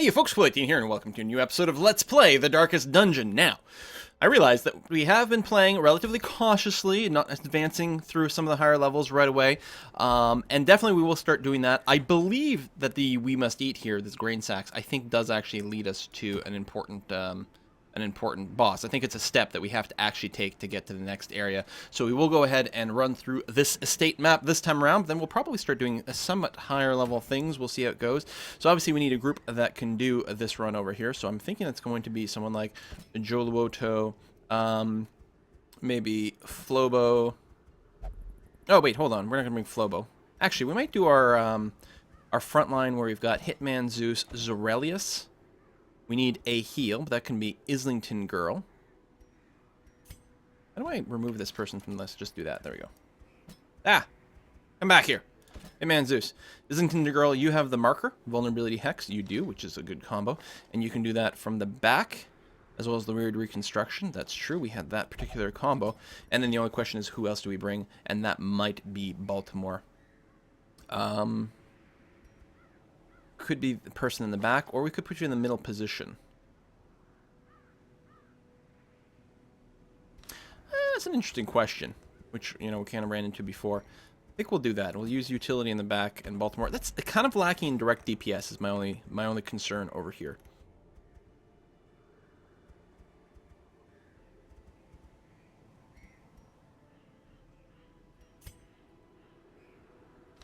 Hey folks, Play18 here, and welcome to a new episode of Let's Play The Darkest Dungeon. Now, I realize that we have been playing relatively cautiously, not advancing through some of the higher levels right away, and definitely we will start doing that. I believe that the We Must Eat here, this grain sacks, I think does actually lead us to an important boss. I think it's a step that we have to actually take to get to the next area. So we will go ahead and run through this estate map this time around. Then we'll probably start doing somewhat higher level things. We'll see how it goes. So obviously we need a group that can do this run over here. So I'm thinking it's going to be someone like Joluoto, maybe Flobo. Oh wait, hold on. We're not gonna bring Flobo. Actually, we might do our front line where we've got Hitman Zeus, Zorelius. We need a heal, but that can be Islington Girl. How do I remove this person from the list? Just do that. There we go. Ah! Come back here. Hey, man, Zeus. Islington Girl, you have the marker. Vulnerability Hex, you do, which is a good combo. And you can do that from the back, as well as the weird reconstruction. That's true. We had that particular combo. And then the only question is, who else do we bring? And that might be Baltimore. Could be the person in the back, or we could put you in the middle position. That's an interesting question, which, you know, we kind of ran into before. I think we'll do that. We'll use utility in the back and Baltimore. That's kind of lacking in direct DPS is my only concern over here.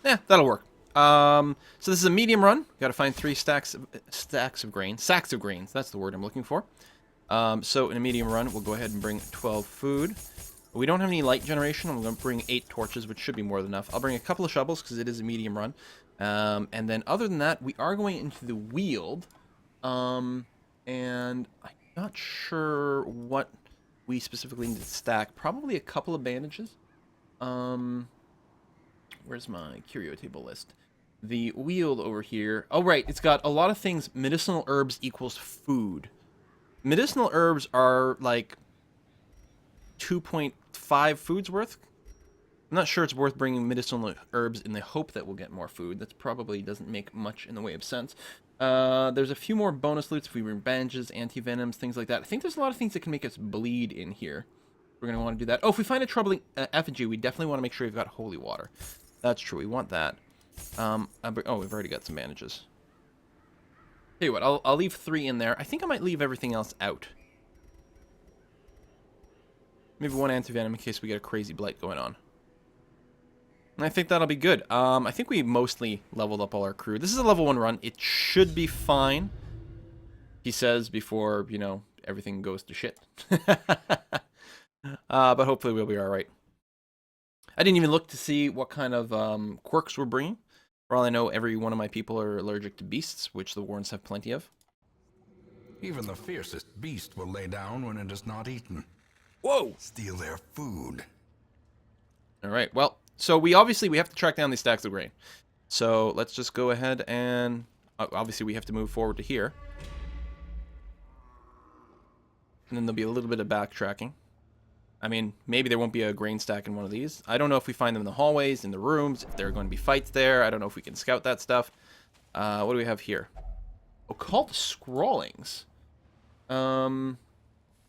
Yeah, that'll work. So this is a medium run. Got to find 3 sacks of grains. That's the word I'm looking for. So in a medium run, we'll go ahead and bring 12 food. We don't have any light generation. I'm going to bring 8 torches, which should be more than enough. I'll bring a couple of shovels because it is a medium run. And then other than that, we are going into the Weald. And I'm not sure what we specifically need to stack. Probably a couple of bandages. Where's my curio table list? The Weald over here. Oh, right. It's got a lot of things. Medicinal herbs equals food. Medicinal herbs are like 2.5 foods worth. I'm not sure it's worth bringing medicinal herbs in the hope that we'll get more food. That probably doesn't make much in the way of sense. There's a few more bonus loots if we bring bandages, anti-venoms, things like that. I think there's a lot of things that can make us bleed in here. We're going to want to do that. Oh, if we find a troubling effigy, we definitely want to make sure we've got holy water. That's true. We want that. Oh, we've already got some bandages. Tell you what, I'll leave 3 in there. I think I might leave everything else out. Maybe 1 antivenom in case we get a crazy blight going on. And I think that'll be good. I think we mostly leveled up all our crew. This is a level 1 run. It should be fine. He says before, you know, everything goes to shit. But hopefully we'll be alright. I didn't even look to see what kind of quirks we're bringing. For all I know, every one of my people are allergic to beasts, which the Warrens have plenty of. Even the fiercest beast will lay down when it is not eaten. Whoa! Steal their food. Alright, well, so we have to track down these stacks of grain. So let's just go ahead and... obviously we have to move forward to here. And then there'll be a little bit of backtracking. I mean, maybe there won't be a grain stack in one of these. I don't know if we find them in the hallways, in the rooms, if there are going to be fights there. I don't know if we can scout that stuff. What do we have here? Occult Scrawlings. In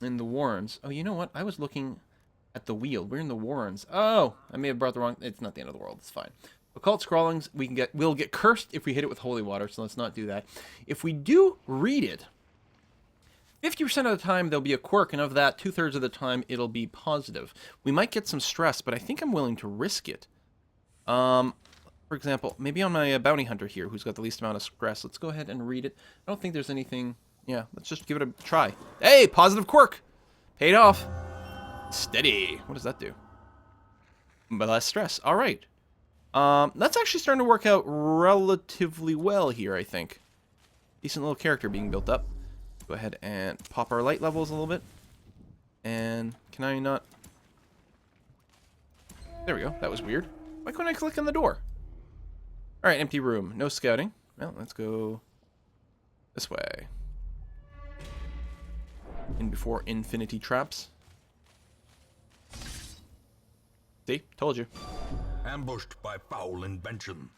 the Warrens. Oh, you know what? I was looking at the Weald. We're in the Warrens. Oh, I may have brought the wrong... It's not the end of the world. It's fine. Occult Scrawlings, we'll get cursed if we hit it with holy water, so let's not do that. If we do read it, 50% of the time, there'll be a quirk, and of that, 2/3 of the time, it'll be positive. We might get some stress, but I think I'm willing to risk it. For example, maybe on my bounty hunter here, who's got the least amount of stress, let's go ahead and read it. I don't think there's anything... Yeah, let's just give it a try. Hey, positive quirk! Paid off. Steady. What does that do? But less stress. All right. That's actually starting to work out relatively well here, I think. Decent little character being built up. Go ahead and pop our light levels a little bit. And can I not... There we go. That was weird. Why couldn't I click on the door? Alright, empty room. No scouting. Well, let's go this way. In before infinity traps. See? Told you. Ambushed by foul invention.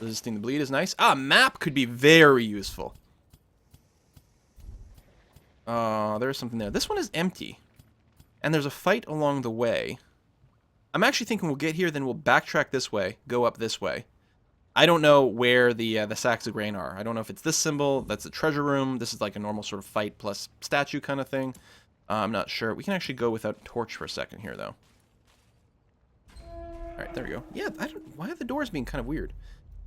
Resisting the bleed is nice. Ah, map could be very useful. There's something there. This one is empty. And there's a fight along the way. I'm actually thinking we'll get here, then we'll backtrack this way, go up this way. I don't know where the sacks of grain are. I don't know if it's this symbol, that's the treasure room. This is like a normal sort of fight plus statue kind of thing. I'm not sure. We can actually go without a torch for a second here, though. All right, there we go. Yeah, why are the doors being kind of weird?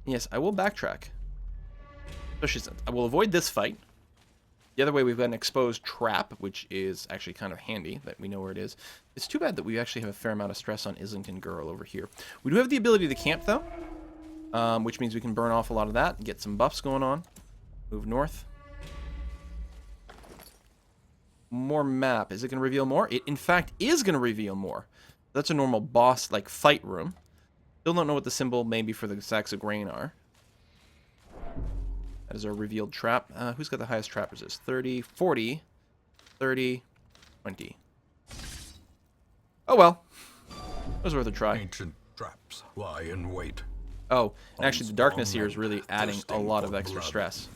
Yes, I will backtrack. Especially since I will avoid this fight. The other way, we've got an exposed trap, which is actually kind of handy that we know where it is. It's too bad that we actually have a fair amount of stress on Islington Girl over here. We do have the ability to camp, though, which means we can burn off a lot of that and get some buffs going on. Move north. More map. Is it going to reveal more? It, in fact, is going to reveal more. That's a normal boss, like, fight room. Still don't know what the symbol maybe for the sacks of grain are. That is our revealed trap. Who's got the highest trap resist? 30, 40, 30, 20. Oh, well. It was worth a try. Ancient traps lie in wait. Oh, and actually the darkness here is really adding a lot of extra stress.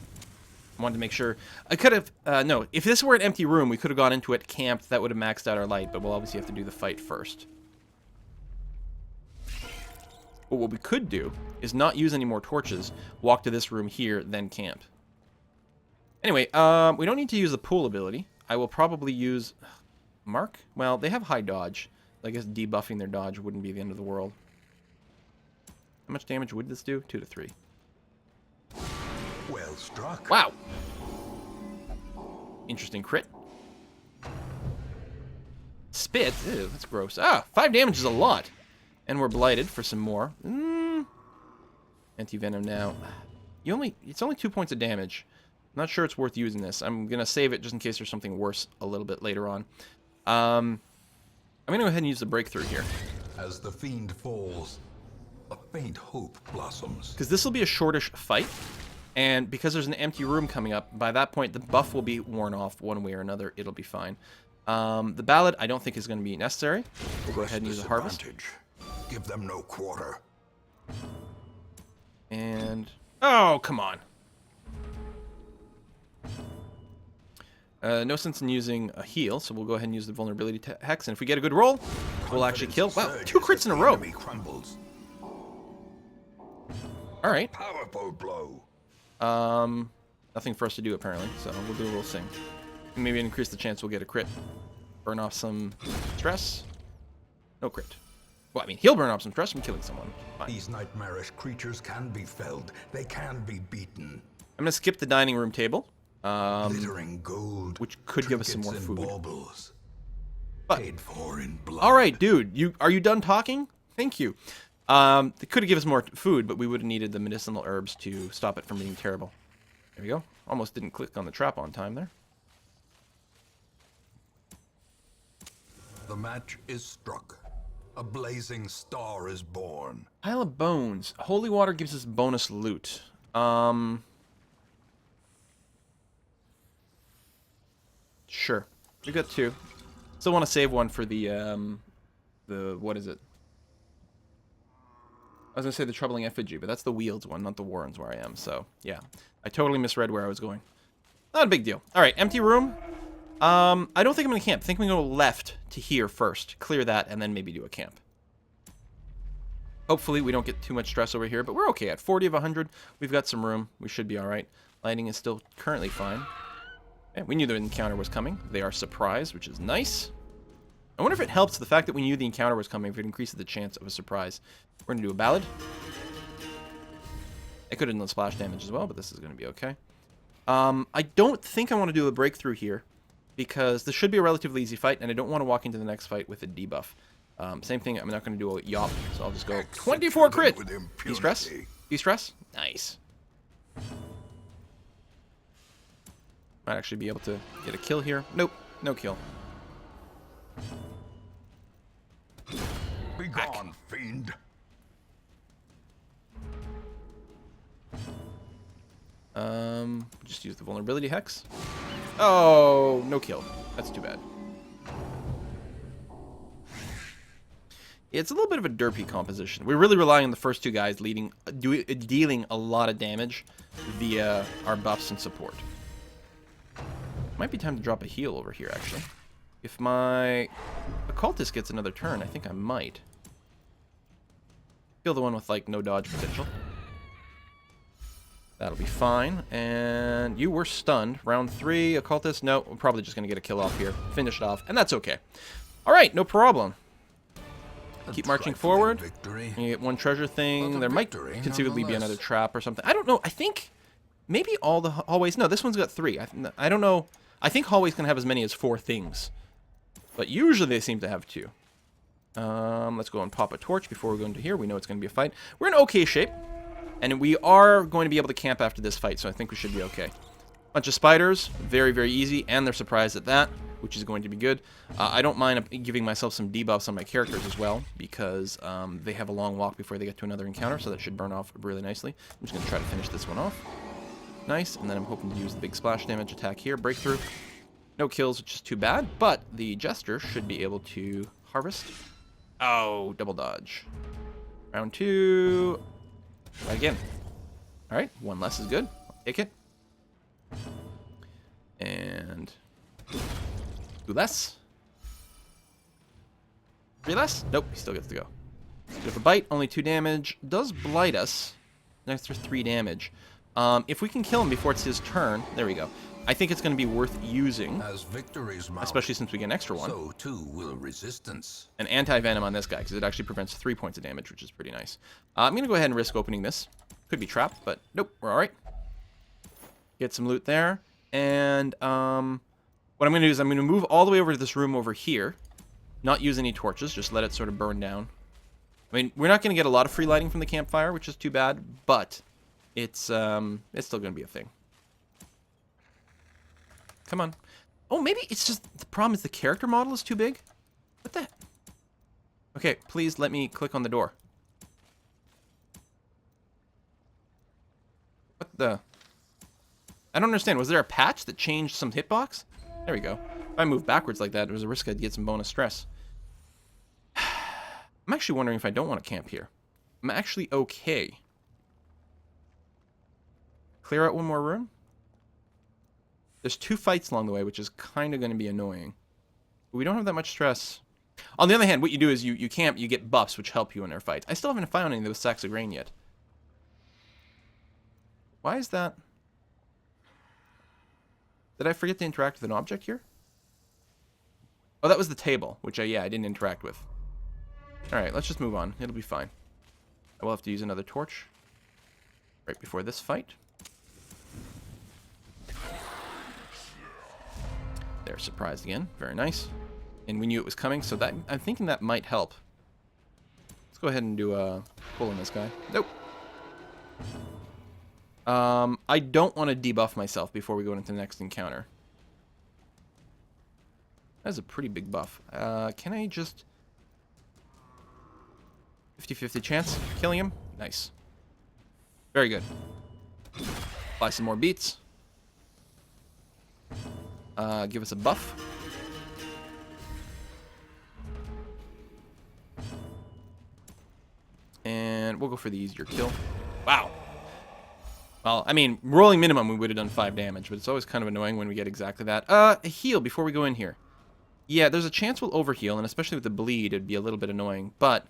I wanted to make sure. I could have... no, if this were an empty room, we could have gone into it, camped. That would have maxed out our light, but we'll obviously have to do the fight first. But what we could do is not use any more torches, walk to this room here, then camp. Anyway, we don't need to use the pool ability. I will probably use... Mark? Well, they have high dodge. I guess debuffing their dodge wouldn't be the end of the world. How much damage would this do? 2 to 3. Well struck. Wow! Interesting crit. Spit? Ew, that's gross. Ah, 5 damage is a lot. And we're blighted for some more. Anti-venom now. It's only 2 points of damage. I'm not sure it's worth using this. I'm going to save it just in case there's something worse a little bit later on. I'm going to go ahead and use the breakthrough here. As the fiend falls, a faint hope blossoms. Because this will be a shortish fight. And because there's an empty room coming up, by that point the buff will be worn off one way or another. It'll be fine. The ballad I don't think is going to be necessary. We'll go ahead and use the harvest. Give them no quarter. And... oh, come on. No sense in using a heal, so we'll go ahead and use the vulnerability hex. And if we get a good roll, we'll actually kill. Wow, 2 crits in a row. All right. Powerful blow. Nothing for us to do apparently, so we'll do a little sing. Maybe increase the chance we'll get a crit. Burn off some stress. No crit. Well, I mean, he'll burn off some stress from killing someone. Fine. These nightmarish creatures can be felled. They can be beaten. I'm gonna skip the dining room table. Glittering gold, which could give us some more trinkets food. and baubles, But paid for in blood. all right, dude, are you done talking? Thank you. They could have given us more food, but we would have needed the medicinal herbs to stop it from being terrible. There we go. Almost didn't click on the trap on time there. The match is struck. A blazing star is born. Pile of bones. Holy water gives us bonus loot. Sure. We got 2. Still want to save one for the what is it? I was gonna say the Troubling Effigy, but that's the Wields one, not the Warrens where I am. So yeah, I totally misread where I was going. Not a big deal. All right, empty room. I don't think I'm gonna camp. I think I'm gonna go left to here first, clear that, and then maybe do a camp. Hopefully we don't get too much stress over here, but we're okay. At 40 of 100, we've got some room. We should be all right. Lighting is still currently fine. And we knew the encounter was coming. They are surprised, which is nice. I wonder if it helps the fact that we knew the encounter was coming, if it increases the chance of a surprise. We're going to do a ballad. It could have done splash damage as well, but this is going to be okay. I don't think I want to do a breakthrough here, because this should be a relatively easy fight, and I don't want to walk into the next fight with a debuff. Same thing, I'm not going to do a yop, so I'll just go 24 crit! De-stress? De-stress? Nice. Might actually be able to get a kill here. Nope, no kill. Be gone, fiend. Just use the vulnerability hex. Oh, no kill. That's too bad. It's a little bit of a derpy composition. We're really relying on the first 2 guys dealing a lot of damage via our buffs and support. Might be time to drop a heal over here, actually. If my occultist gets another turn, I think I might. Kill the one with, like, no dodge potential. That'll be fine. And you were stunned. Round 3, occultist. No, we're probably just going to get a kill off here. Finish it off, and that's okay. All right, no problem. Keep marching forward. Victory. You get one treasure thing. But a There might victory, conceivably be nonetheless. another trap or something. I don't know. I think maybe all the hallways. No, this one's got 3. I don't know. I think hallways can have as many as 4 things. But usually they seem to have 2. Let's go and pop a torch before we go into here. We know it's going to be a fight. We're in okay shape. And we are going to be able to camp after this fight, so I think we should be okay. Bunch of spiders. Very, very easy. And they're surprised at that, which is going to be good. I don't mind giving myself some debuffs on my characters as well, because they have a long walk before they get to another encounter, so that should burn off really nicely. I'm just going to try to finish this one off. Nice. And then I'm hoping to use the big splash damage attack here. Breakthrough. No kills, which is too bad, but the Jester should be able to harvest. Oh, double dodge. Round 2. Try again. All right, 1 less is good. I'll take it. And 2 less. 3 less? Nope, he still gets to go. Bit of a bite, only 2 damage. Does blight us. An extra 3 damage. If we can kill him before it's his turn, there we go. I think it's going to be worth using, As victories mount, especially since we get an extra one. so too will resistance. An anti-venom on this guy, because it actually prevents 3 points of damage, which is pretty nice. I'm going to go ahead and risk opening this. Could be trapped, but nope, we're all right. Get some loot there. And what I'm going to do is I'm going to move all the way over to this room over here. Not use any torches, just let it sort of burn down. I mean, we're not going to get a lot of free lighting from the campfire, which is too bad, but it's still going to be a thing. Come on. Oh, maybe it's just the problem is the character model is too big? What the? Okay, please let me click on the door. What the? I don't understand. Was there a patch that changed some hitbox? There we go. If I move backwards like that, there's a risk I'd get some bonus stress. I'm actually wondering if I don't want to camp here. I'm actually okay. Clear out one more room? There's 2 fights along the way, which is kind of going to be annoying. But we don't have that much stress. On the other hand, what you do is you camp, you get buffs, which help you in their fights. I still haven't found any of those sacks of grain yet. Why is that? Did I forget to interact with an object here? Oh, that was the table, which I didn't interact with. Alright, let's just move on. It'll be fine. I will have to use another torch right before this fight. They're surprised again. Very nice. And we knew it was coming, so that I'm thinking that might help. Let's go ahead and do a pull on this guy. Nope. I don't want to debuff myself before we go into the next encounter. That's a pretty big buff. Can I just... 50-50 chance of killing him? Nice. Very good. Apply some more beats. Give us a buff. And we'll go for the easier kill. Wow. Well, I mean, rolling minimum, we would have done 5 damage, but it's always kind of annoying when we get exactly that. A heal before we go in here. Yeah, there's a chance we'll overheal, and especially with the bleed, it'd be a little bit annoying, but...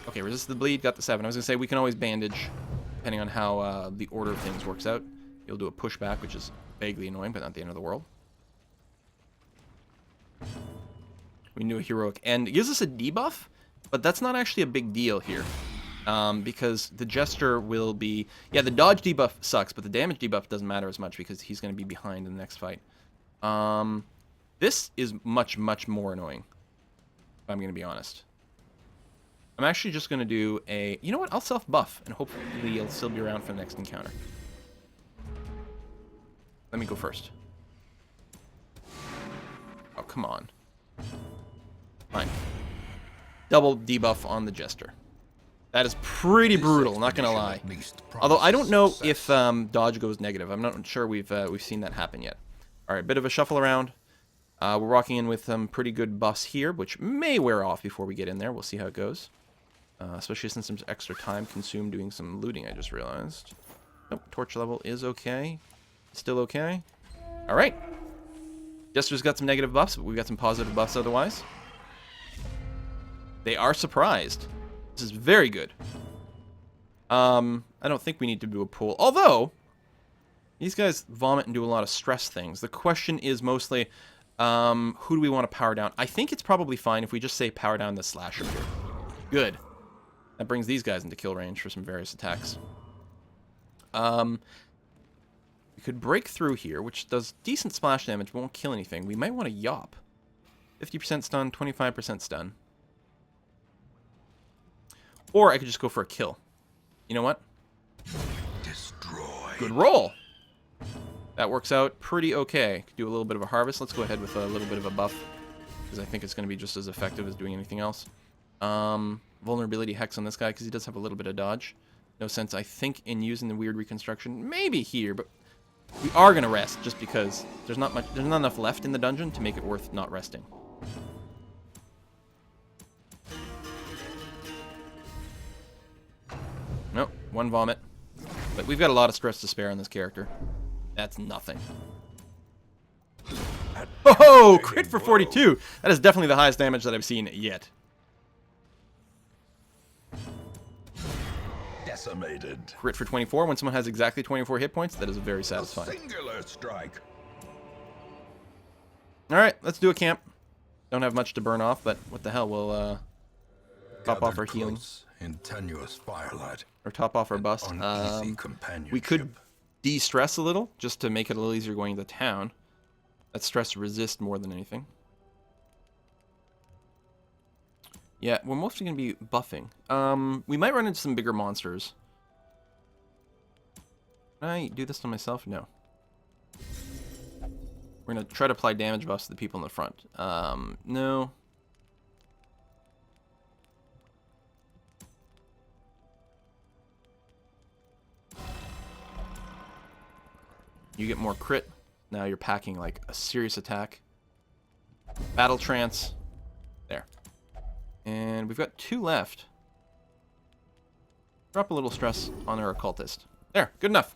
Okay, resist the bleed, got the 7. I was going to say, we can always bandage, depending on how the order of things works out. You'll do a pushback, which is vaguely annoying, but not the end of the world. We knew a heroic end. It gives us a debuff, but that's not actually a big deal here. Because the Jester will be... Yeah, the dodge debuff sucks, but the damage debuff doesn't matter as much because he's going to be behind in the next fight. This is much, much more annoying, if I'm going to be honest. I'm actually just going to do a... You know what? I'll self-buff, and hopefully he'll still be around for the next encounter. Let me go first. Oh, come on. Fine. Double debuff on the Jester. That is pretty brutal, not gonna lie. Although I don't know if dodge goes negative. I'm not sure we've seen that happen yet. All right, bit of a shuffle around. We're walking in with some pretty good buffs here, which may wear off before we get in there. We'll see how it goes. Especially since there's extra time consumed doing some looting, I just realized. Nope, torch level is okay. Still okay. All right. Jester's got some negative buffs, but we've got some positive buffs otherwise. They are surprised. This is very good. I don't think we need to do a pull. Although, these guys vomit and do a lot of stress things. The question is mostly, who do we want to power down? I think it's probably fine if we just say power down the slasher here. Good. That brings these guys into kill range for some various attacks. We could break through here, which does decent splash damage, but won't kill anything. We might want to yop. 50% stun, 25% stun. Or I could just go for a kill. You know what? Destroy. Good roll. That works out pretty okay. Could do a little bit of a harvest. Let's go ahead with a little bit of a buff, because I think it's going to be just as effective as doing anything else. Vulnerability hex on this guy, because he does have a little bit of dodge. No sense, I think, in using the weird reconstruction. Maybe here, but we are going to rest, just because there's not enough left in the dungeon to make it worth not resting. Nope, one vomit. But we've got a lot of stress to spare on this character. That's nothing. Oh, crit for 42! That is definitely the highest damage that I've seen yet. Decimated. Crit for 24 when someone has exactly 24 hit points. That is very A satisfying. singular strike. Alright, let's do a camp. Don't have much to burn off, but what the hell, we'll top off our Gathered healing. close in tenuous firelight. Or top off our bust. Uneasy companionship. We could de-stress a little, just to make it a little easier going to town. That's stress resist more than anything. Yeah, we're mostly going to be buffing. We might run into some bigger monsters. Can I do this to myself? No. We're going to try to apply damage buffs to the people in the front. No. You get more crit. Now you're packing like a serious attack. Battle trance. There. And we've got 2 left. Drop a little stress on our occultist. There, good enough.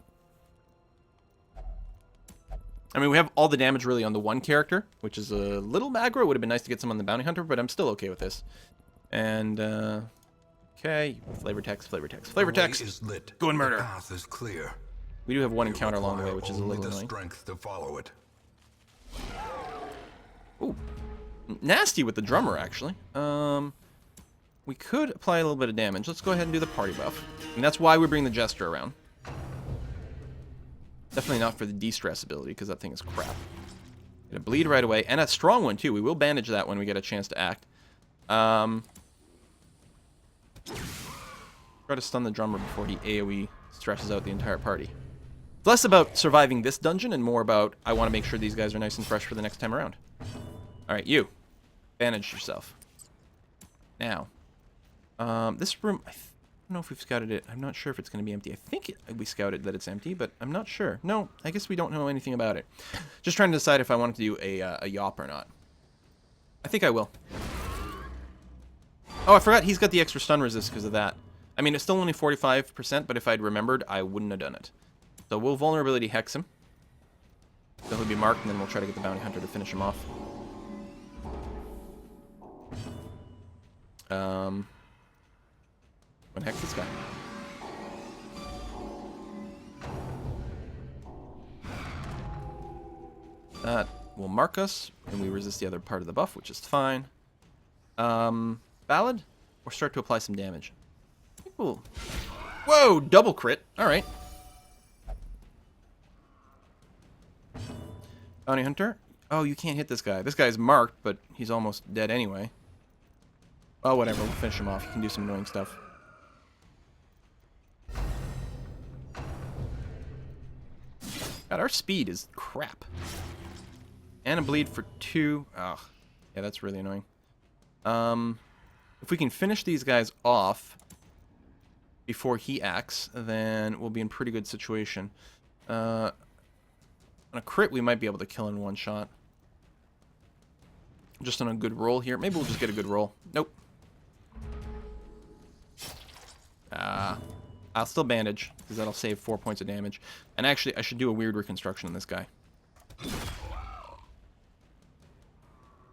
I mean, we have all the damage really on the one character, which is a little maggro. It would have been nice to get some on the bounty hunter, but I'm still okay with this. And, okay. Flavor text, flavor text, flavor The way text. is lit. Go and murder. The path is clear. We do have one You encounter along the way, require which is a only little the annoying. strength to follow it. Ooh. Nasty with the drummer, actually. We could apply a little bit of damage. Let's go ahead and do the party buff. And that's why we bring the Jester around. Definitely not for the de-stress ability, because that thing is crap. Get a bleed right away, and a strong one, too. We will bandage that when we get a chance to act. Try to stun the drummer before he AoE stresses out the entire party. It's less about surviving this dungeon and more about I want to make sure these guys are nice and fresh for the next time around. Alright, you. Bandage yourself. Now. This room, I don't know if we've scouted it. I'm not sure if it's going to be empty. I think we scouted that it's empty, but I'm not sure. No, I guess we don't know anything about it. Just trying to decide if I wanted to do a yop or not. I think I will. Oh, I forgot he's got the extra stun resist because of that. I mean, it's still only 45%, but if I'd remembered, I wouldn't have done it. So we'll vulnerability hex him. So he'll be marked, and then we'll try to get the bounty hunter to finish him off. What the heck is this guy? That will mark us, and we resist the other part of the buff, which is fine. Ballad? Or start to apply some damage. I think we'll... Whoa! Double crit. Alright. Bounty hunter? Oh, you can't hit this guy. This guy's marked, but he's almost dead anyway. Oh, whatever. We'll finish him off. He can do some annoying stuff. God, our speed is crap. And a bleed for 2. Ugh. Yeah, that's really annoying. If we can finish these guys off before he acts, then we'll be in pretty good situation. On a crit, we might be able to kill in one shot. Just on a good roll here. Maybe we'll just get a good roll. Nope. I'll still bandage, because that'll save 4 points of damage. And actually, I should do a weird reconstruction on this guy.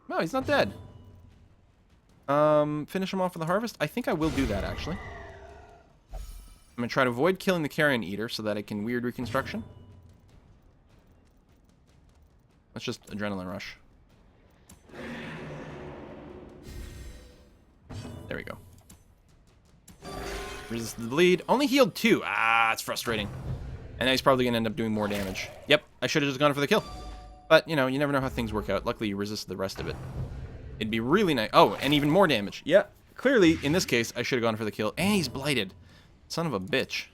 No, he's not dead. Finish him off with the harvest? I think I will do that, actually. I'm going to try to avoid killing the Carrion Eater so that I can weird reconstruction. Let's just Adrenaline Rush. There we go. Resist the bleed. Only healed 2. Ah, it's frustrating. And now he's probably going to end up doing more damage. Yep, I should have just gone for the kill. But, you know, you never know how things work out. Luckily, you resist the rest of it. It'd be really nice. Oh, and even more damage. Yeah, clearly, in this case, I should have gone for the kill. And he's blighted. Son of a bitch.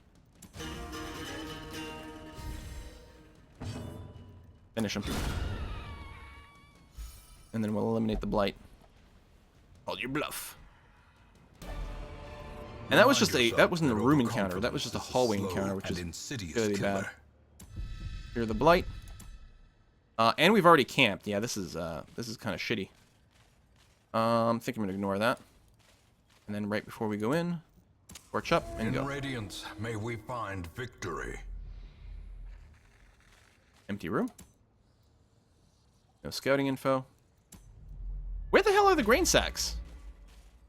Finish him. And then we'll eliminate the blight. Hold your bluff. And that was just that wasn't a room encounter. That was just a hallway encounter, which is really bad. Here, the blight. And we've already camped. Yeah, this is kind of shitty. I think I'm gonna ignore that. And then right before we go in, torch up and go. In Radiance, may we find victory. Empty room. No scouting info. Where the hell are the grain sacks?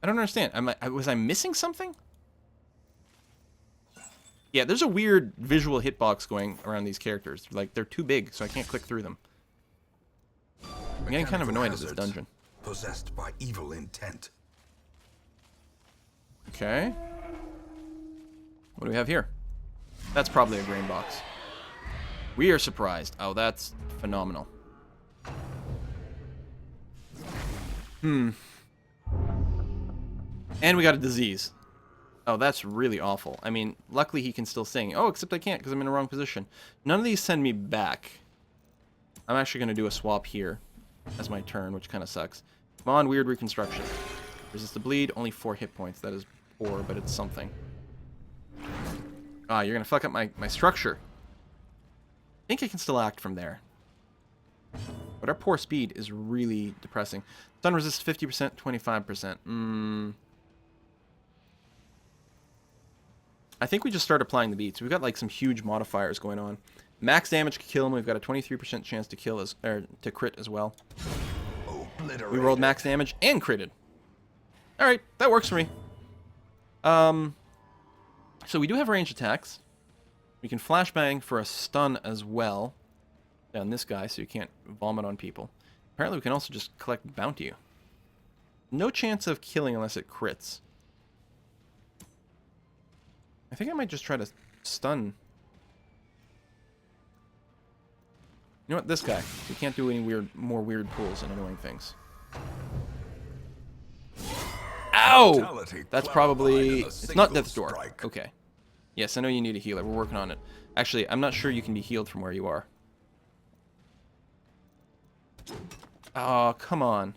I don't understand. Was I missing something? Yeah, there's a weird visual hitbox going around these characters. Like, they're too big, so I can't click through them. I'm getting kind of annoyed at this dungeon. Possessed by evil intent. Okay. What do we have here? That's probably a grain box. We are surprised. Oh, that's phenomenal. And we got a disease. Oh, that's really awful. I mean, luckily he can still sing. Oh, except I can't because I'm in the wrong position. None of these send me back. I'm actually going to do a swap here as my turn, which kind of sucks. Come on, weird reconstruction. Resist the bleed, only 4 hit points. That is poor, but it's something. Ah, you're going to fuck up my structure. I think I can still act from there. But our poor speed is really depressing. Stun resist 50%, 25%. I think we just start applying the beats. We've got like some huge modifiers going on. Max damage to kill him. We've got a 23% chance to kill to crit as well. We rolled max damage and critted. All right, that works for me. So we do have ranged attacks. We can flashbang for a stun as well. Down this guy, so you can't vomit on people. Apparently, we can also just collect bounty. No chance of killing unless it crits. I think I might just try to stun. You know what? This guy. We can't do any more weird pulls and annoying things. Ow! That's probably... It's not Death's Door. Okay. Yes, I know you need a healer. We're working on it. Actually, I'm not sure you can be healed from where you are. Oh, come on.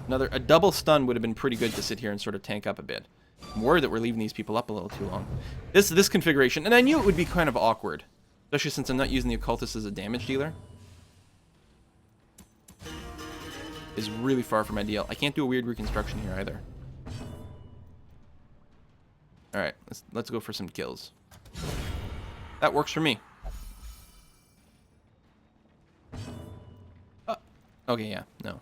A double stun would have been pretty good to sit here and sort of tank up a bit. I'm worried that we're leaving these people up a little too long. This configuration, and I knew it would be kind of awkward. Especially since I'm not using the Occultist as a damage dealer. Is really far from ideal. I can't do a weird reconstruction here either. Alright, let's go for some kills. That works for me. Okay, yeah, no.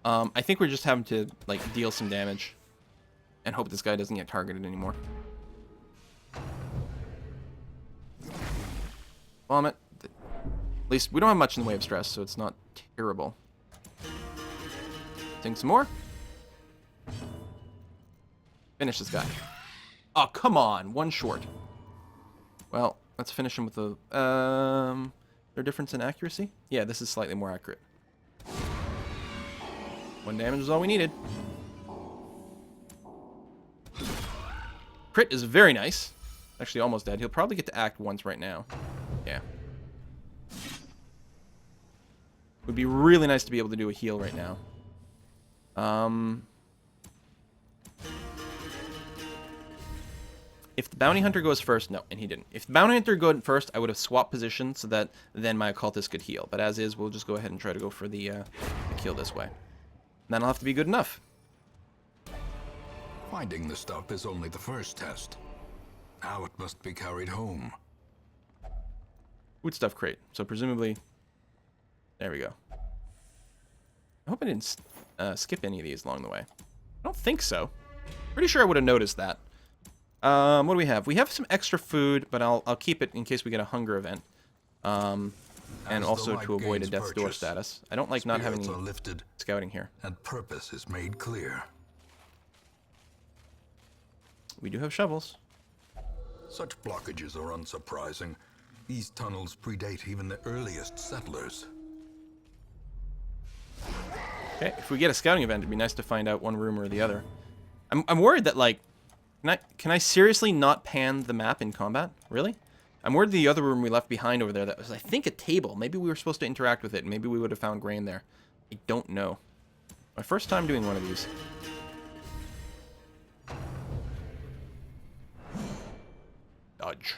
I think we're just having to, like, deal some damage. And hope this guy doesn't get targeted anymore. Vomit. At least, we don't have much in the way of stress, so it's not terrible. Sing some more. Finish this guy. Oh, come on. One short. Well, let's finish him with the... Is there a difference in accuracy? Yeah, this is slightly more accurate. 1 damage is all we needed. Crit is very nice. Actually, almost dead. He'll probably get to act once right now. Yeah. Would be really nice to be able to do a heal right now. If the Bounty Hunter goes first, no, and he didn't. If the Bounty Hunter goes first, I would have swapped positions so that then my Occultist could heal. But as is, we'll just go ahead and try to go for the kill this way. And that'll have to be good enough. Finding the stuff is only the first test. Now it must be carried home. Foodstuff crate. So presumably There we go. I hope I didn't skip any of these along the way. I don't think so. Pretty sure I would have noticed that. What do we have? We have some extra food, but I'll keep it in case we get a hunger event. And also to avoid a death's door status. I don't like not having any lifted scouting here. and purpose is made clear. We do have shovels. Such blockages are unsurprising. These tunnels predate even the earliest settlers. Okay, if we get a scouting event, it'd be nice to find out one room or the other. I'm worried that, like, can I seriously not pan the map in combat? Really? I'm worried the other room we left behind over there, that was, I think, a table. Maybe we were supposed to interact with it. Maybe we would have found grain there. I don't know. My first time doing one of these. Dodge.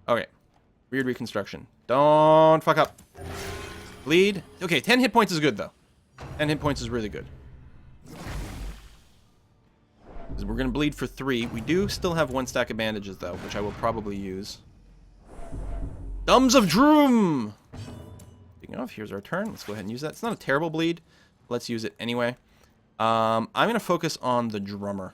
Okay. Weird reconstruction. Don't fuck up. Bleed. Okay, 10 hit points is good, though. 10 hit points is really good. We're going to bleed for 3. We do still have 1 stack of bandages, though, which I will probably use. Thumbs of Droom! Speaking of, here's our turn. Let's go ahead and use that. It's not a terrible bleed. Let's use it anyway. I'm going to focus on the drummer.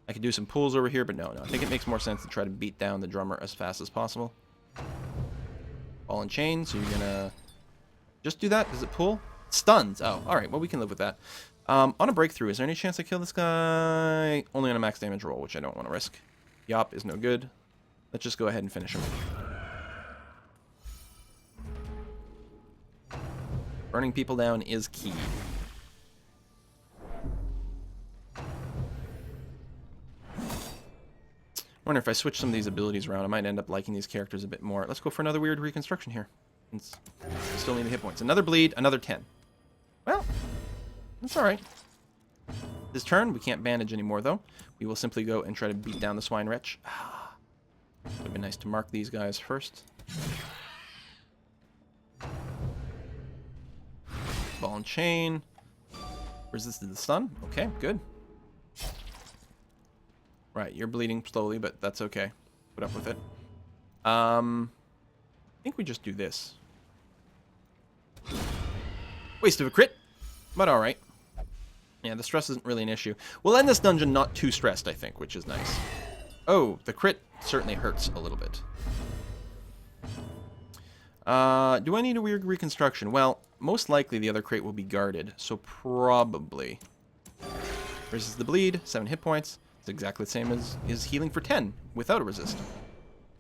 I could do some pulls over here, but no. I think it makes more sense to try to beat down the drummer as fast as possible. Ball and chain, so you're going to just do that. Does it pull? Stuns. Oh, alright. Well, we can live with that. On a breakthrough, is there any chance I kill this guy? Only on a max damage roll, which I don't want to risk. Yop is no good. Let's just go ahead and finish him. Burning people down is key. I wonder if I switch some of these abilities around, I might end up liking these characters a bit more. Let's go for another weird reconstruction here. Still need the hit points. Another bleed, another 10. Well, that's alright. This turn, we can't bandage anymore, though. We will simply go and try to beat down the swine wretch. Would have been nice to mark these guys first. Ball and chain. Resisted the stun. Okay, good. Right, you're bleeding slowly, but that's okay. Put up with it. I think we just do this. Waste of a crit, but alright. Yeah, the stress isn't really an issue. We'll end this dungeon not too stressed, I think, which is nice. Oh, the crit certainly hurts a little bit. Do I need a weird reconstruction? Well, most likely the other crate will be guarded, so probably. Versus the bleed, 7 hit points. It's exactly the same as his healing for 10 without a resist.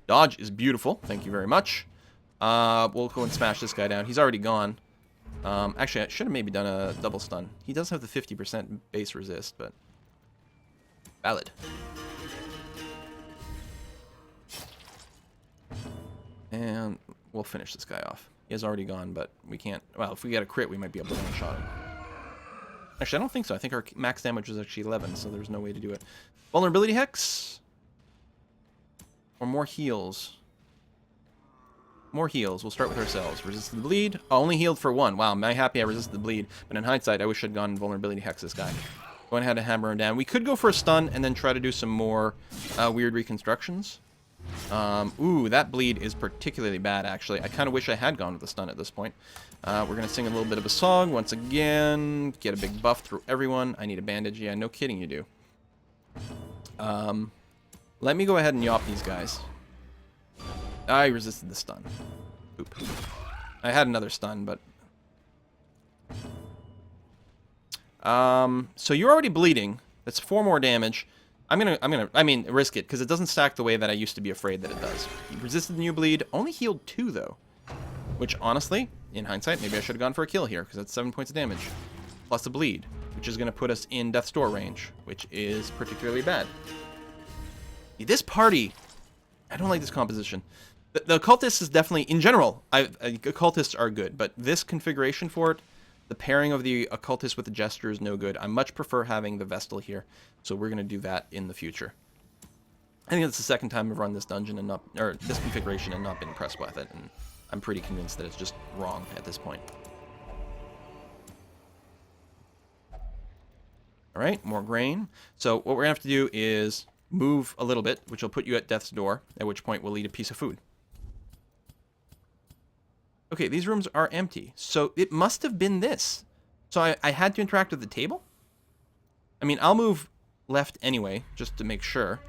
Dodge is beautiful. Thank you very much. We'll go and smash this guy down. He's already gone. Actually, I should have maybe done a double stun. He does have the 50% base resist, but valid. And we'll finish this guy off. He has already gone, but we can't... Well, if we get a crit, we might be able to one-shot him. Actually, I don't think so. I think our max damage was actually 11, so there's no way to do it. Vulnerability Hex? Or more heals? More heals. We'll start with ourselves. Resisted the bleed. Oh, only healed for 1. Wow, am I happy I resisted the bleed. But in hindsight, I wish I'd gone Vulnerability Hex this guy. Going ahead and hammer him down. We could go for a stun and then try to do some more weird reconstructions. Ooh, that bleed is particularly bad, actually. I kind of wish I had gone with the stun at this point. We're going to sing a little bit of a song once again. Get a big buff through everyone. I need a bandage. Yeah, no kidding you do. Let me go ahead and yop these guys. I resisted the stun. Oop. I had another stun, but... So you're already bleeding. That's 4 more damage. I mean, risk it, because it doesn't stack the way that I used to be afraid that it does. He resisted the new bleed. Only healed 2, though. Which, honestly, in hindsight, maybe I should have gone for a kill here, because that's 7 points of damage. Plus a bleed, which is going to put us in Death's Door range, which is particularly bad. This party... I don't like this composition. The occultist is definitely... In general, occultists are good, but this configuration for it, the pairing of the occultist with the jester is no good. I much prefer having the Vestal here, so we're going to do that in the future. I think that's the second time I've run this dungeon and not... Or this configuration and not been impressed with it, and I'm pretty convinced that it's just wrong at this point. Alright, more grain. So what we're going to have to do is move a little bit, which will put you at Death's Door, at which point we'll eat a piece of food. Okay, these rooms are empty. So it must have been this. So I had to interact with the table? I mean, I'll move left anyway, just to make sure.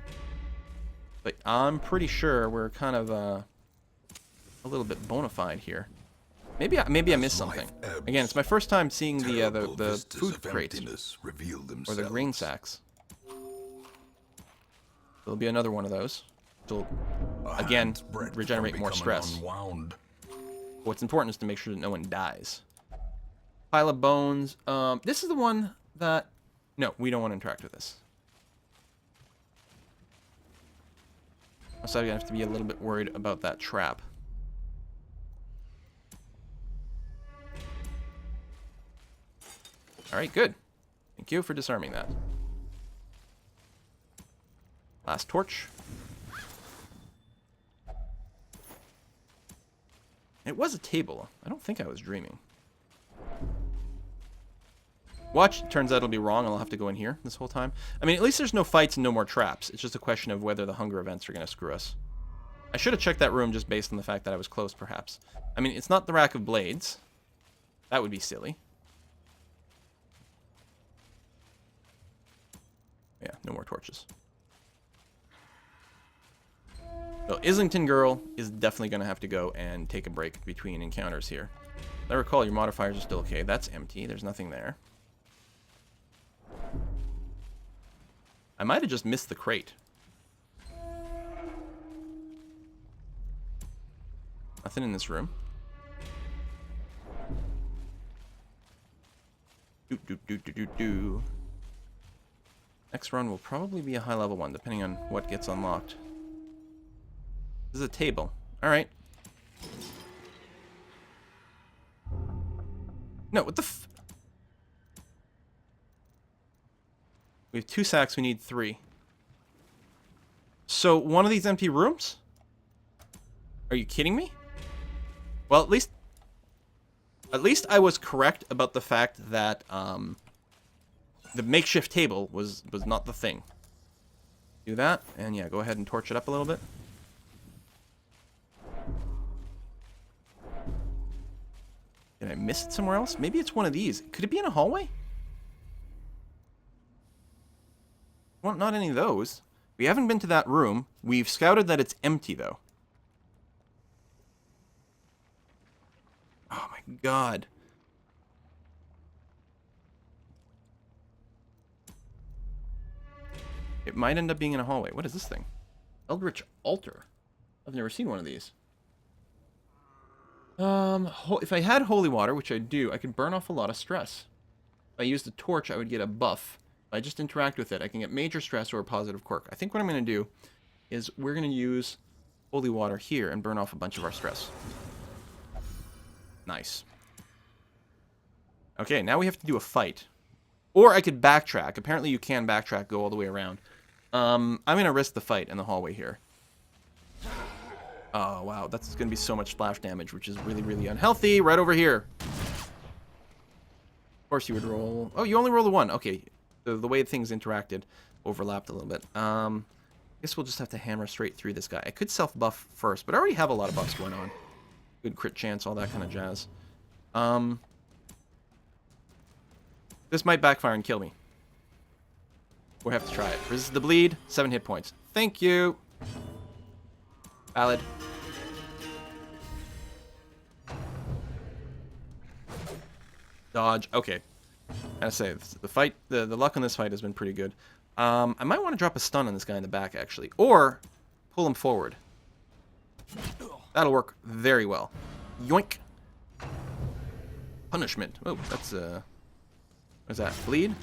But I'm pretty sure we're kind of a little bit bona fide here. Maybe I missed something. Again, it's my first time seeing the food crate or the grain sacks. There'll be another one of those. So again, regenerate more stress. What's important is to make sure that no one dies. Pile of bones. This is the one that... No, we don't want to interact with this. So I'm going to have to be a little bit worried about that trap. Alright, good. Thank you for disarming that. Last torch. It was a table. I don't think I was dreaming. Watch, turns out it'll be wrong. I'll have to go in here this whole time. I mean, at least there's no fights and no more traps. It's just a question of whether the hunger events are going to screw us. I should have checked that room just based on the fact that I was close, perhaps. I mean, it's not the rack of blades. That would be silly. Yeah, no more torches. So Islington Girl is definitely going to have to go and take a break between encounters here. I recall your modifiers are still okay. That's empty. There's nothing there. I might have just missed the crate. Nothing in this room. Next run will probably be a high level one, depending on what gets unlocked. This is a table. Alright. No, what the f... We have 2 sacks, we need 3. So, one of these empty rooms? Are you kidding me? Well, at least I was correct about the fact that, the makeshift table was not the thing. Do that, and yeah, go ahead and torch it up a little bit. Did I miss it somewhere else? Maybe it's one of these. Could it be in a hallway? Well, not any of those. We haven't been to that room. We've scouted that it's empty, though. Oh my god. It might end up being in a hallway. What is this thing? Eldritch Altar. I've never seen one of these. If I had holy water, which I do, I could burn off a lot of stress. If I used a torch, I would get a buff. If I just interact with it, I can get major stress or a positive quirk. I think what I'm going to do is we're going to use holy water here and burn off a bunch of our stress. Nice. Okay, now we have to do a fight. Or I could backtrack. Apparently you can backtrack, go all the way around. I'm going to risk the fight in the hallway here. Oh, wow. That's going to be so much splash damage, which is really, really unhealthy. Right over here. Of course you would roll... Oh, you only roll a 1. Okay. The way things interacted overlapped a little bit. I guess we'll just have to hammer straight through this guy. I could self-buff first, but I already have a lot of buffs going on. Good crit chance, all that kind of jazz. This might backfire and kill me. We'll have to try it. Resist the bleed. 7 hit points. Thank you. Valid. Dodge. Okay. I gotta say, the fight, the luck on this fight has been pretty good. I might want to drop a stun on this guy in the back, actually. Or pull him forward. That'll work very well. Yoink. Punishment. Oh, that's, what's that? Bleed?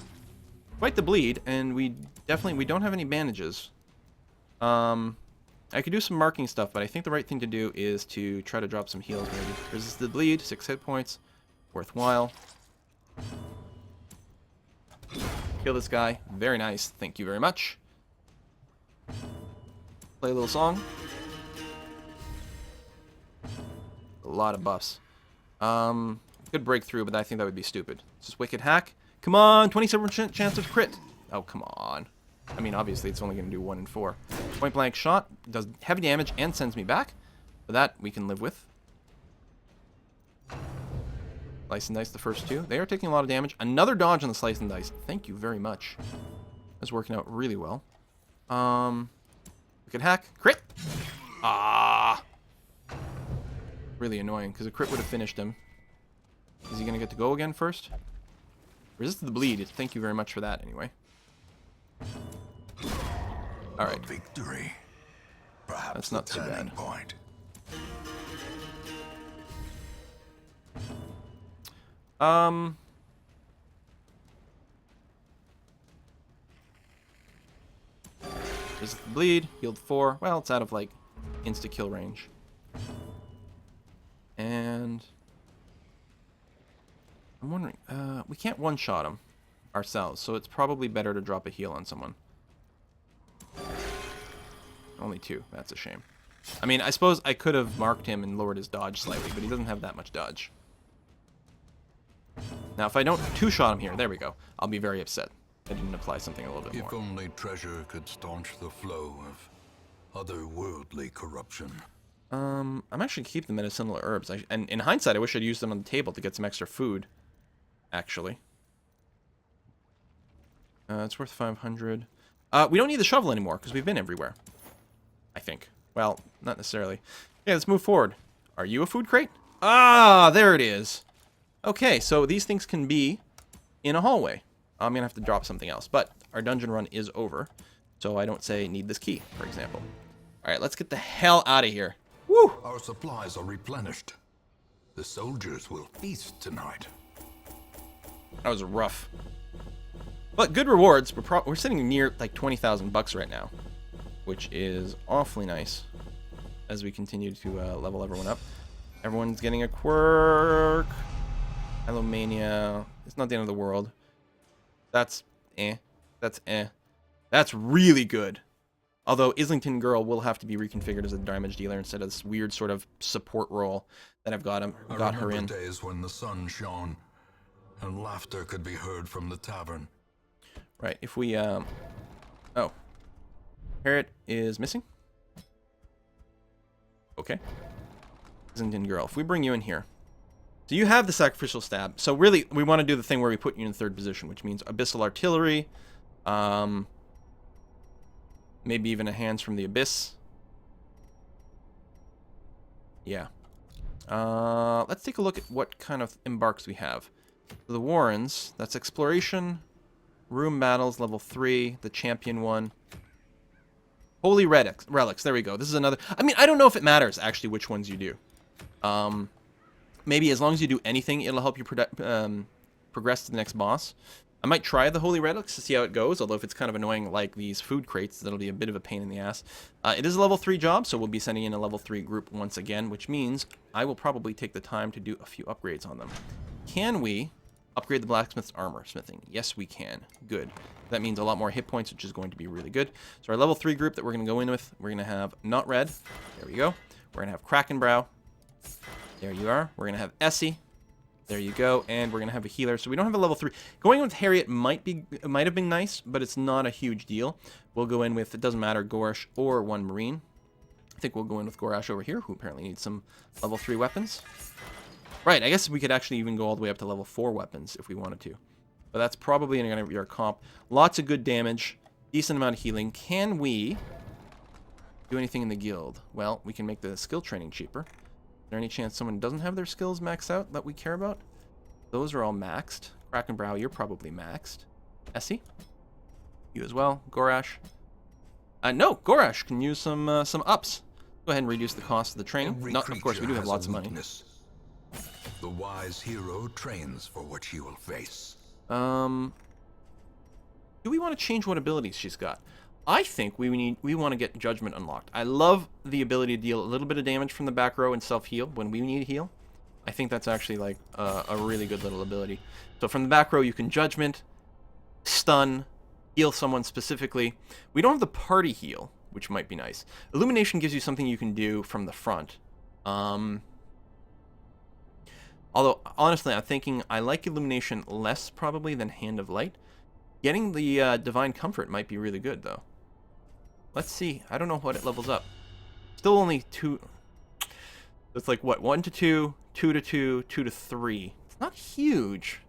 Fight the bleed, and we don't have any bandages. I could do some marking stuff, but I think the right thing to do is to try to drop some heals, maybe. Resist the bleed, 6 hit points. Worthwhile. Kill this guy. Very nice. Thank you very much. Play a little song. A lot of buffs. Could break through, but I think that would be stupid. This is Wicked Hack. Come on! 27% chance of crit. Oh, come on. I mean, obviously, it's only going to do 1 in 4. Point blank shot. Does heavy damage and sends me back. But that we can live with. Slice and dice the first two. They are taking a lot of damage. Another dodge on the slice and dice. Thank you very much. That's working out really well. We could hack. Crit! Ah! Really annoying, because a crit would have finished him. Is he going to get to go again first? Resisted the bleed. Thank you very much for that, anyway. Alright. A victory. Perhaps That's not the too turning bad. point. Resist the bleed. Healed 4. Well, it's out of, like, insta-kill range. And I'm wondering, we can't one-shot him ourselves, so it's probably better to drop a heal on someone. Only 2. That's a shame. I mean, I suppose I could have marked him and lowered his dodge slightly, but he doesn't have that much dodge. Now, if I don't two-shot him here, there we go. I'll be very upset. I didn't apply something a little bit If more. only treasure could staunch the flow of otherworldly corruption. I'm actually keeping the medicinal herbs. And in hindsight, I wish I'd used them on the table to get some extra food, actually. It's worth 500. We don't need the shovel anymore, because we've been everywhere. I think. Well, not necessarily. Okay, let's move forward. Are you a food crate? Ah, there it is. Okay, so these things can be in a hallway. I'm going to have to drop something else. But our dungeon run is over, so I don't say need this key, for example. All right, let's get the hell out of here. Woo! Our supplies are replenished. The soldiers will feast tonight. That was rough. But good rewards. We're sitting near like 20,000 bucks right now, which is awfully nice as we continue to level everyone up. Everyone's getting a quirk. Hello, Mania. It's not the end of the world. That's eh. That's eh. That's really good. Although Islington Girl will have to be reconfigured as a damage dealer instead of this weird sort of support role that I've got her in. Days when the sun shone and laughter could be heard from the tavern. Right, if we, oh. Parrot is missing? Okay. Islington Girl. If we bring you in here. So you have the sacrificial stab. So really, we want to do the thing where we put you in third position, which means abyssal artillery, maybe even a hands from the abyss. Yeah. Let's take a look at what kind of embarks we have. The Warrens, that's exploration, room battles, level 3, the champion one. Holy relics, there we go. This is another, I mean, I don't know if it matters, actually, which ones you do. Maybe as long as you do anything, it'll help you progress to the next boss. I might try the Holy Relics to see how it goes, although if it's kind of annoying like these food crates, that'll be a bit of a pain in the ass. It is a level 3 job, so we'll be sending in a level 3 group once again, which means I will probably take the time to do a few upgrades on them. Can we upgrade the blacksmith's armor smithing? Yes, we can. Good. That means a lot more hit points, which is going to be really good. So our level 3 group that we're going to go in with, we're going to have Not Red. There we go. We're going to have Krakenbrow. There you are. We're going to have Essie. There you go. And we're going to have a healer. So we don't have a level 3. Going with Harriet might have been nice, but it's not a huge deal. We'll go in with, it doesn't matter, Gorish or one Marine. I think we'll go in with Gorash over here, who apparently needs some level 3 weapons. Right, I guess we could actually even go all the way up to level 4 weapons if we wanted to. But that's probably going to be our comp. Lots of good damage. Decent amount of healing. Can we do anything in the guild? Well, we can make the skill training cheaper. Is there any chance someone doesn't have their skills maxed out that we care about? Those are all maxed. Krakenbrow, you're probably maxed. Essie? You as well. Gorash? No, Gorash can use some ups. Go ahead and reduce the cost of the training. Of course, we do have lots of money. The wise hero trains for what she will face. Do we want to change what abilities she's got? I think we want to get Judgment unlocked. I love the ability to deal a little bit of damage from the back row and self-heal when we need heal. I think that's actually like a really good little ability. So from the back row, you can Judgment, stun, heal someone specifically. We don't have the party heal, which might be nice. Illumination gives you something you can do from the front. Although, honestly, I'm thinking I like Illumination less probably than Hand of Light. Getting the Divine Comfort might be really good, though. Let's see. I don't know what it levels up. Still only 2. It's like, what, 1 to 2, 2 to 2, 2 to 3. It's Not huge,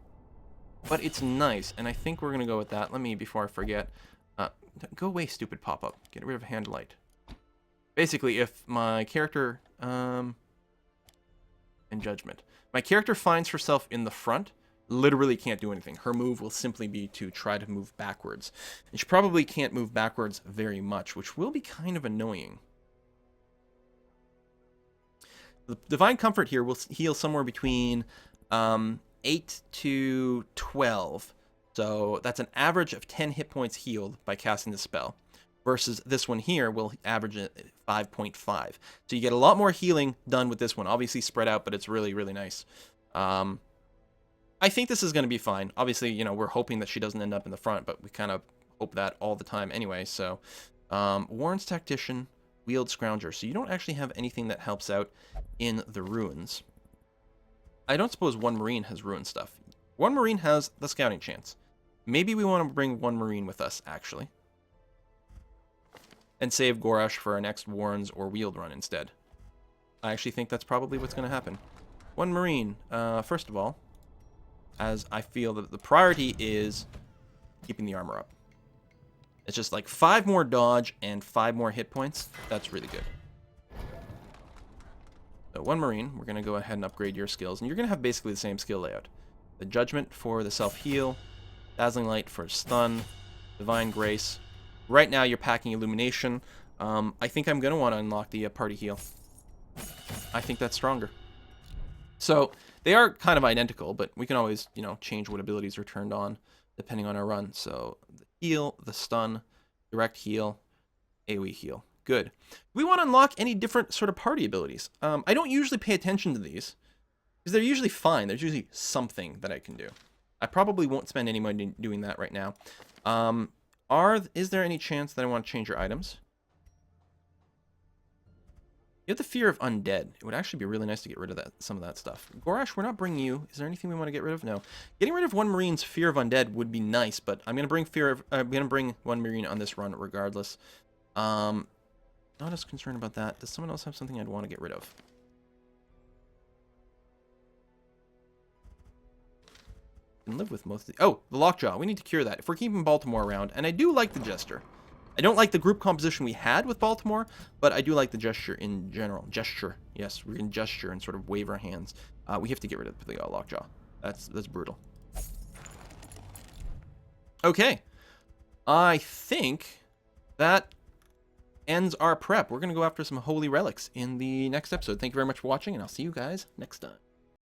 but it's nice, and I think we're going to go with that. Let me, before I forget, go away, stupid pop-up. Get rid of hand light. Basically, if my character, and judgment. My character finds herself in the front, literally can't do anything. Her move will simply be to try to move backwards. And she probably can't move backwards very much, which will be kind of annoying. The Divine Comfort here will heal somewhere between 8 to 12. So that's an average of 10 hit points healed by casting the spell. Versus this one here will average at 5.5. So you get a lot more healing done with this one. Obviously spread out, but it's really, really nice. I think this is going to be fine. Obviously, you know, we're hoping that she doesn't end up in the front, but we kind of hope that all the time anyway. So, Warren's Tactician, Wield Scrounger. So you don't actually have anything that helps out in the ruins. I don't suppose one Marine has ruin stuff. One Marine has the scouting chance. Maybe we want to bring one Marine with us, actually. And save Gorash for our next Warrens or Wield run instead. I actually think that's probably what's going to happen. One Marine, first of all, as I feel that the priority is keeping the armor up. It's just like 5 more dodge and 5 more hit points. That's really good. So one Marine, we're going to go ahead and upgrade your skills. And you're going to have basically the same skill layout. The Judgment for the self-heal, Dazzling Light for stun, Divine Grace. Right now you're packing Illumination. I think I'm going to want to unlock the party heal. I think that's stronger. So they are kind of identical, but we can always, you know, change what abilities are turned on depending on our run. So the heal, the stun, direct heal, AoE heal. Good. We want to unlock any different sort of party abilities. I don't usually pay attention to these because they're usually fine. There's usually something that I can do. I probably won't spend any money doing that right now. Is there any chance that I want to change your items? You have the Fear of Undead. It would actually be really nice to get rid of some of that stuff. Gorash, we're not bringing you. Is there anything we want to get rid of? No. Getting rid of one Marine's Fear of Undead would be nice, but I'm gonna bring one Marine on this run regardless. Not as concerned about that. Does someone else have something I'd want to get rid of? I can live with most of the... Oh, the Lockjaw. We need to cure that. If we're keeping Baltimore around, and I do like the Jester. I don't like the group composition we had with Baltimore, but I do like the gesture in general. Gesture. Yes, we can gesture and sort of wave our hands. We have to get rid of the Lockjaw. That's brutal. Okay. I think that ends our prep. We're going to go after some holy relics in the next episode. Thank you very much for watching, and I'll see you guys next time.